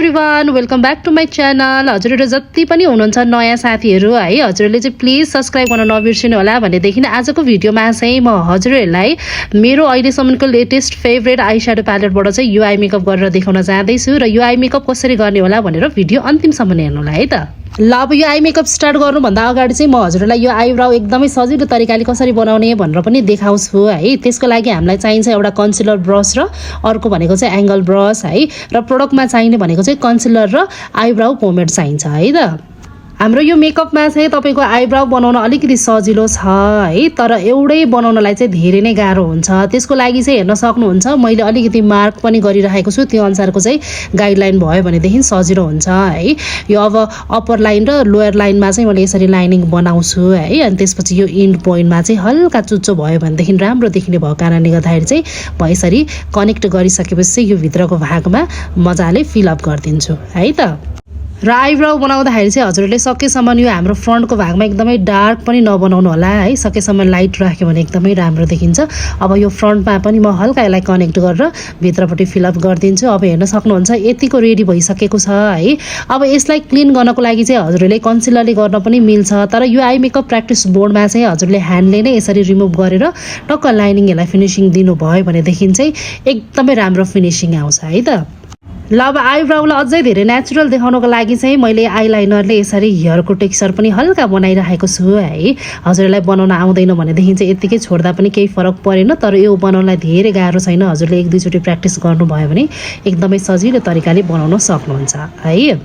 Everyone, welcome back to my channel. हजुरहरू जति पनि हुनुहुन्छ नयाँ साथीहरू है, हजुरहरूले चाहिँ प्लिज सब्सक्राइब गर्न नबिर्सिनु होला भनेदेखि आजको भिडियोमा चाहिँ म हजुरहरूलाई मेरो अहिलेसम्मको लेटेस्ट फेभरेट आई स्याडो प्यालेटबाट चाहिँ यो आई मेकअप गरेर देखाउन जाँदैछु र यो आई मेकअप कसरी गर्ने होला भनेर भिडियो अन्तिमसम्म हेर्नु होला है त। ल अब यो आई मेकअप स्टार्ट गर्नुभन्दा अगाडि चाहिँ म हजुरलाई यो आइब्राउ एकदमै सजिलो तरिकाले कसरी बनाउने भनेर पनि देखाउँछु है। त्यसको लागि हामीलाई चाहिन्छ एउटा कन्सिलर ब्रस र अर्को भनेको चाहिँ एङ्गल ब्रस है, र प्रोडक्टमा चाहिने भनेको चाहिँ कन्सिलर र आइब्राउ पोमेड चाहिन्छ है त। हाम्रो यो मेकअपमा चाहिँ तपाईको आइब्राउ बनाउन अलिकति सजिलो छ है, तर एउटै बनाउनलाई चाहिँ धेरै नै गाह्रो हुन्छ। त्यसको लागि चाहिँ हेर्न सक्नुहुन्छ मैले अलिकति मार्क पनि गरिरहेको छु, त्यो अनुसारको चाहिँ गाइडलाइन भयो भनेदेखि सजिलो हुन्छ है। यो अब अप्पर लाइन र लोयर लाइनमा चाहिँ मैले यसरी लाइनिङ बनाउँछु है, अनि त्यसपछि यो इन्ड पोइन्टमा चाहिँ हल्का चुच्चो भयो भनेदेखि राम्रो देखिने भएको कारणले गर्दाखेरि चाहिँ म यसरी कनेक्ट गरिसकेपछि यो भित्रको भागमा मजाले फिलअप गरिदिन्छु है त। र आइब्राउ बनाउँदाखेरि चाहिँ हजुरहरूले सकेसम्म यो हाम्रो फ्रन्टको भागमा एकदमै डार्क पनि नबनाउनु होला है, सकेसम्म लाइट राख्यो भने एकदमै राम्रो देखिन्छ। अब यो फ्रन्टमा पनि म हल्का यसलाई कनेक्ट गरेर भित्रपट्टि फिलअप गरिदिन्छु। अब हेर्न सक्नुहुन्छ यतिको रेडी भइसकेको छ है। अब यसलाई क्लिन गर्नको लागि चाहिँ हजुरहरूले कन्सिलरले गर्न पनि मिल्छ, तर यो आई मेकअप प्र्याक्टिस बोर्डमा चाहिँ हजुरले ह्यान्डले नै यसरी रिमुभ गरेर टक्क लाइनिङ यसलाई फिनिसिङ दिनुभयो भनेदेखि चाहिँ एकदमै राम्रो फिनिसिङ आउँछ है त। ल अब आइब्राउलाई अझै धेरै नेचुरल देखाउनको लागि चाहिँ मैले आइलाइनरले यसरी हेयरको टेक्सचर पनि हल्का बनाइरहेको छु है। हजुरलाई बनाउन आउँदैन भनेदेखि चाहिँ यतिकै छोड्दा पनि केही फरक परेन, तर यो बनाउनलाई धेरै गाह्रो छैन। हजुरले एक दुईचोटि प्र्याक्टिस गर्नुभयो भने एकदमै सजिलो तरिकाले बनाउन सक्नुहुन्छ है।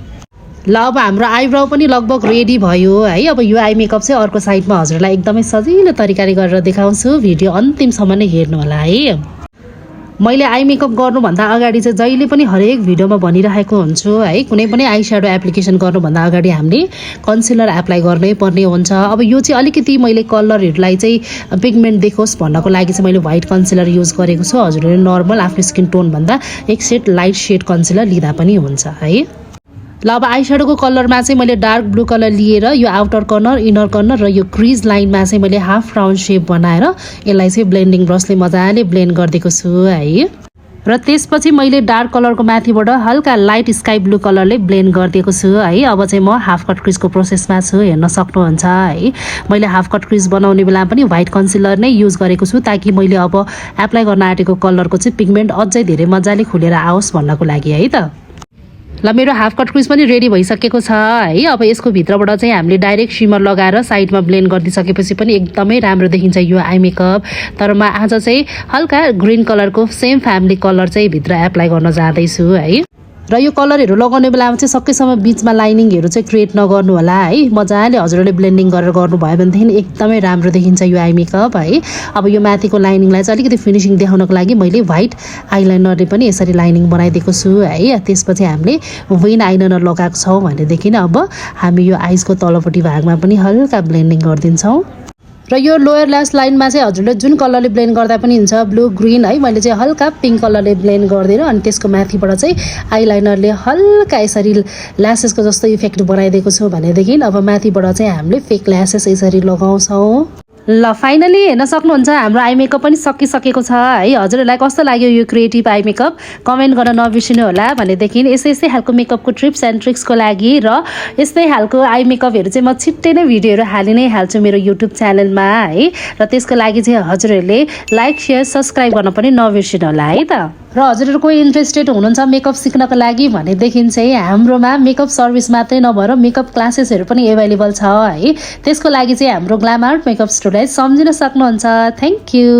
ल अब हाम्रो आइब्राउ पनि लगभग रेडी भयो है। अब यो आई मेकअप चाहिँ अर्को साइडमा हजुरलाई एकदमै सजिलो तरिकाले गरेर देखाउँछु, भिडियो अन्तिमसम्म नै हेर्नु होला है। मैले आई मेकअप गर्नुभन्दा अगाडि चाहिँ जहिले पनि हरेक भिडियोमा भनिरहेको हुन्छु है, कुनै पनि आई स्याडो एप्लिकेसन गर्नुभन्दा अगाडि हामीले कन्सिलर एप्लाई गर्नै पर्ने हुन्छ। अब यो चाहिँ अलिकति मैले कलरहरूलाई चाहिँ पिगमेन्ट देखोस् भन्नको लागि चाहिँ मैले व्हाइट कन्सिलर युज गरेको छु। हजुरहरूले नर्मल आफ्नो स्किन टोनभन्दा एक सेड लाइट सेड कन्सिलर लिँदा पनि हुन्छ है। ल अब आई स्याडोको कलरमा चाहिँ मैले डार्क ब्लू कलर लिएर यो आउटर कर्नर, इनर कर्नर र यो क्रिज लाइनमा चाहिँ मैले हाफ राउन्ड सेप बनाएर यसलाई चाहिँ ब्लेन्डिङ ब्रसले मजाले ब्लेन्ड गरिदिएको छु है। र त्यसपछि मैले डार्क कलरको माथिबाट हल्का लाइट स्काई ब्लू कलरले ब्लेन्ड गरिदिएको छु है। अब चाहिँ म हाफ कट क्रिजको प्रोसेसमा छु, हेर्न सक्नुहुन्छ है। मैले हाफ कट क्रिज बनाउने बेला पनि व्हाइट कन्सिलर नै युज गरेको छु, ताकि मैले अब एप्लाई गर्न आँटेको कलरको चाहिँ पिगमेन्ट अझै धेरै मजाले खुलेर आओस् भन्नको लागि है त। ल मेरो हाफ कट क्रिज पनि रेडी भइसकेको छ है। अब यसको भित्रबाट चाहिँ हामीले डाइरेक्ट सिमर लगाएर साइडमा ब्लेन्ड गरिदिइसकेपछि पनि एकदमै राम्रो देखिन्छ यो आई मेकअप। तर म आज चाहिँ हल्का ग्रिन कलरको सेम फ्यामिली कलर चाहिँ भित्र एप्लाई गर्न जाँदैछु है। र यो कलरहरू लगाउने बेलामा चाहिँ सकेसम्म बिचमा लाइनिङहरू चाहिँ क्रिएट नगर्नु होला है। मजाले हजुरहरूले ब्लेन्डिङ गरेर गर्नुभयो भनेदेखि एकदमै राम्रो देखिन्छ यो आई मेकअप है। अब यो माथिको लाइनिङलाई चाहिँ अलिकति फिनिसिङ देखाउनको लागि मैले व्हाइट आइलाइनरले पनि यसरी लाइनिङ बनाइदिएको छु है। त्यसपछि हामीले विन आइलाइनर लगाएको छौँ भनेदेखि अब हामी यो आइजको तलपट्टि भागमा पनि हल्का ब्लेन्डिङ गरिदिन्छौँ। र यो लोयर ल्यास लाइनमा चाहिँ हजुरले जुन कलरले ब्लेन्ड गर्दा पनि हुन्छ, ब्लू ग्रिन है, मैले चाहिँ हल्का पिङ्क कलरले ब्लेन्ड गरिदिएर अनि त्यसको माथिबाट चाहिँ आइलाइनरले हल्का यसरी ल्यासेसको जस्तो इफेक्ट बनाइदिएको छु भनेदेखि अब माथिबाट चाहिँ हामीले फेक ल्यासेस यसरी लगाउँछौँ। ल फाइनली हेर्न सक्नुहुन्छ हाम्रो आई मेकअप पनि सकिसकेको छ है। हजुरहरूलाई कस्तो लाग्यो यो क्रिएटिभ आई मेकअप कमेन्ट गर्न नबिर्सिनु होला भनेदेखि यस्तै खालको मेकअपको ट्रिप्स एन्ड ट्रिक्सको लागि र यस्तै खालको आई मेकअपहरू चाहिँ म छिट्टै नै भिडियोहरू हालि नै हाल्छु मेरो युट्युब च्यानलमा है। र त्यसको लागि चाहिँ हजुरहरूले लाइक सेयर सब्सक्राइब गर्न पनि नबिर्सिनु होला है त। र हजुरहरू कोही इन्ट्रेस्टेड हुनुहुन्छ मेकअप सिक्नको लागि भनेदेखि चाहिँ हाम्रोमा मेकअप सर्भिस मात्रै नभएर मेकअप क्लासेसहरू पनि एभाइलेबल छ है। त्यसको लागि चाहिँ हाम्रो ग्ल्याम आर्ट मेकअप स्टुडियो सम्झिन सक्नुहुन्छ। Thank you.